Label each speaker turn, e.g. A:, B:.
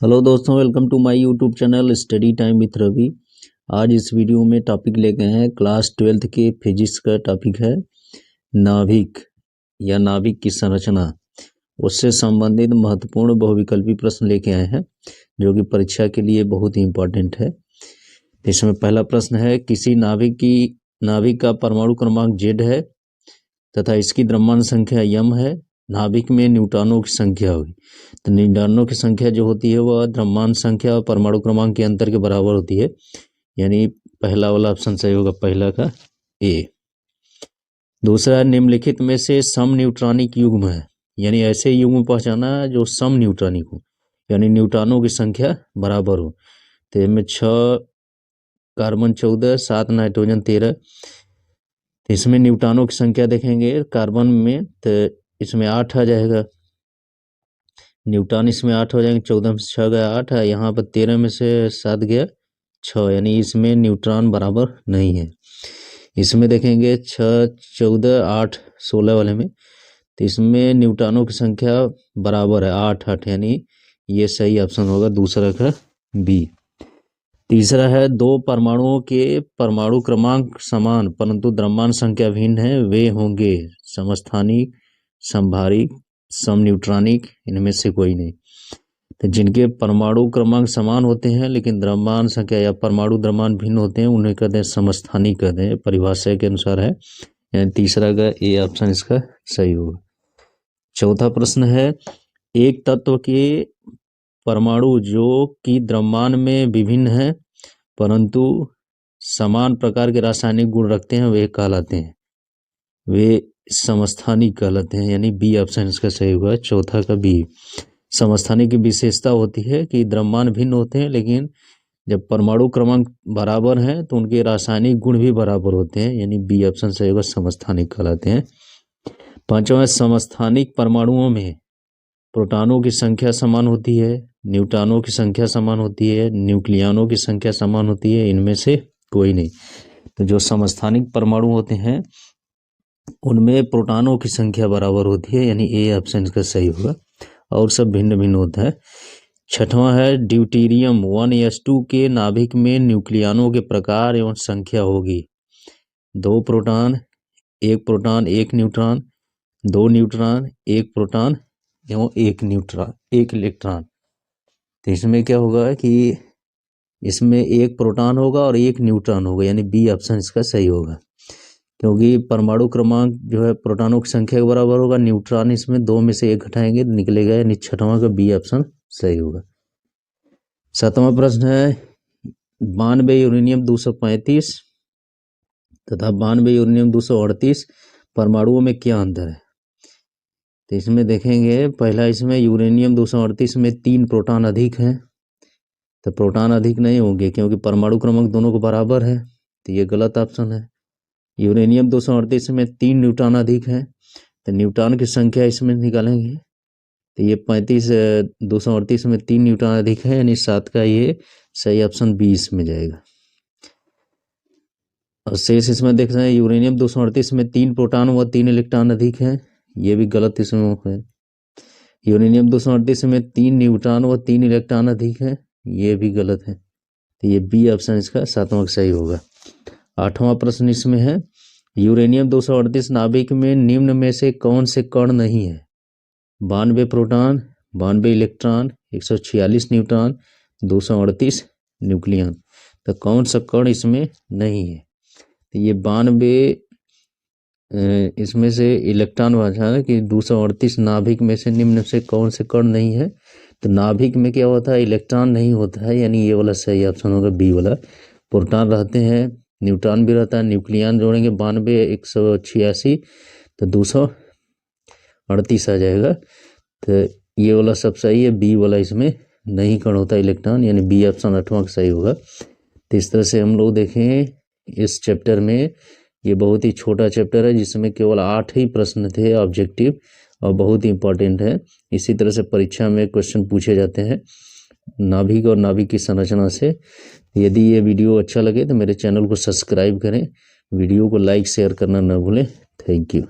A: Hello दोस्तों, welcome to my YouTube channel study time with Ravi. आज इस वीडियो में टॉपिक लेके हैं क्लास 12th के फिजिक्स का टॉपिक है नाभिक या नाभिक की संरचना। उससे संबंधित महत्वपूर्ण बहुविकल्पी प्रश्न लेके आए हैं जो कि परीक्षा के लिए बहुत ही इम्पोर्टेंट है। इसमें पहला प्रश्न है, किसी नाभिक का परमाणु क्रमांक Z है तथा इसकी द्रव्यमान संख्या m है। नाभिक में न्यूट्रॉनों की संख्या होगी। तो न्यूट्रॉनों की संख्या जो होती है वह द्रव्यमान संख्या और परमाणु क्रमांक के अंतर के बराबर होती है, यानी पहला वाला ऑप्शन सही होगा, पहला का ए। दूसरा, निम्नलिखित में से सम न्यूट्रॉनिक युग्म है, यानी ऐसे युग्म पहचाना जो सम न्यूट्रॉनिक हो, यानी न्यूट्रॉनों की संख्या बराबर हो। तो इनमें 6 कार्बन 14, 7 नाइट्रोजन 13। इसमें न्यूट्रॉनों की संख्या देखेंगे कार्बन में तो इसमें 8 आ जाएगा, न्यूट्रॉन इसमें 8 हो जाएंगे, 14 में से 6 गया 8 है, यहाँ पर 13 में से 7 गया 6, यानी इसमें न्यूट्रॉन बराबर नहीं है। इसमें देखेंगे 6, 14, 8, 16 वाले में, तो इसमें न्यूट्रॉनों की संख्या बराबर है 8, 8, यानी ये सही ऑप्शन होगा दूसरा का बी। तीसरा है, दो परमाणुओं के परमाणु क्रमांक समान परंतु द्रव्यमान संख्या भिन्न है, वे होंगे समस्थानिक, समभारिक, सम न्यूट्रॉनिक, इनमें से कोई नहीं। तो जिनके परमाणु क्रमांक समान होते हैं लेकिन द्रव्यमान संख्या या परमाणु द्रव्यमान भिन्न होते हैं उन्हें कहते हैं समस्थानिक कहते हैं, परिभाषा के अनुसार है, यानी तीसरा का ए ऑप्शन इसका सही होगा। चौथा प्रश्न है, एक तत्व के परमाणु जो कि द्रव्यमान में विभिन्न है परंतु समान प्रकार के रासायनिक गुण रखते हैं वे कहलाते हैं, वे समस्थानिक कहलाते हैं, यानी बी ऑप्शन इसका सही होगा, चौथा का बी। समस्थानिक की विशेषता होती है कि द्रव्यमान भिन्न होते हैं लेकिन जब परमाणु क्रमांक बराबर हैं तो उनके रासायनिक गुण भी बराबर होते हैं, यानी बी ऑप्शन सही होगा, समस्थानिक कहलाते हैं। पांचवा, समस्थानिक परमाणुओं में प्रोटॉनों की संख्या समान होती है, न्यूट्रॉनों की संख्या समान होती है, न्यूक्लियनों की संख्या समान होती है, इनमें से कोई नहीं। तो जो समस्थानिक परमाणु होते हैं उनमें प्रोटॉनों की संख्या बराबर होती है, यानी ए ऑप्शन इसका सही होगा, और सब भिन्न भिन्न होता है। छठवां है, ड्यूटेरियम 1s2 के नाभिक में न्यूक्लियनों के प्रकार एवं संख्या होगी। 2 proton, 1 proton 1 neutron, 2 neutron 1 proton एवं 1 इलेक्ट्रॉन। तो इसमें क्या होगा कि इसमें 1 प्रोटॉन होगा और 1 न्यूट्रॉन होगा, यानी बी ऑप्शन इसका सही होगा, क्योंकि परमाणु क्रमांक जो है प्रोटॉनों की संख्या के बराबर होगा, न्यूट्रॉन इसमें 2 में से 1 घटाएंगे निकलेगा, यानी छठवां का बी ऑप्शन सही होगा। सातवां प्रश्न है, 92 यूरेनियम 235 तथा 92 यूरेनियम 238 परमाणुओं में क्या अंतर है। तो इसमें देखेंगे, पहला इसमें यूरेनियम 238 में 3 प्रोटॉन अधिक हैं, तो प्रोटॉन अधिक नहीं होंगे क्योंकि परमाणु क्रमांक दोनों को बराबर है, तो ये गलत ऑप्शन है। यूरेनियम 238 में 3 न्यूट्रॉन अधिक हैं, तो न्यूट्रॉन की संख्या इसमें निकालेंगे, तो ये 238 में 3 न्यूट्रॉन अधिक है, यानी 7 का ये सही ऑप्शन 20 में जाएगा। और शेष इसमें देख रहे हैं, यूरेनियम 238 में 3 प्रोटॉन व 3 इलेक्ट्रॉन अधिक है, ये भी गलत इसमें है। यूरेनियम 238 में 3 न्यूट्रॉन व 3 इलेक्ट्रॉन अधिक है, ये भी गलत है, तो ये बी ऑप्शन इसका सातवां सही होगा। आठवां प्रश्न इसमें है, यूरेनियम 238 नाभिक में निम्न में से कौन से कण नहीं है। 92 प्रोटॉन, 92 इलेक्ट्रॉन, 146 न्यूट्रॉन, 238 न्यूक्लियन, तो कौन सा कण इसमें नहीं है। तो ये 92 इसमें से इलेक्ट्रॉन वाला है कि 238 नाभिक में से निम्न से कौन से कण नहीं है, तो नाभिक में क्या होता है, इलेक्ट्रॉन नहीं होता है, यानी ये वाला सही ऑप्शन होगा बी वाला। प्रोटॉन रहते हैं, न्यूट्रॉन भी रहता है, न्यूक्लियन जोड़ेंगे 92 186 तो 238 आ जाएगा, तो ये वाला सब सही है, बी वाला इसमें नहीं कण होता इलेक्ट्रॉन, यानी बी ऑप्शन आठवां सही होगा। तो इस तरह से हम लोग देखें इस चैप्टर में, ये बहुत ही छोटा चैप्टर है जिसमें केवल 8 ही प्रश्न थे ऑब्जेक्टिव और बहुत ही इंपॉर्टेंट है। इसी तरह से परीक्षा में क्वेश्चन पूछे जाते हैं नाभिक और नाभिक की संरचना से। यदि ये वीडियो अच्छा लगे तो मेरे चैनल को सब्सक्राइब करें, वीडियो को लाइक शेयर करना न भूलें। Thank you.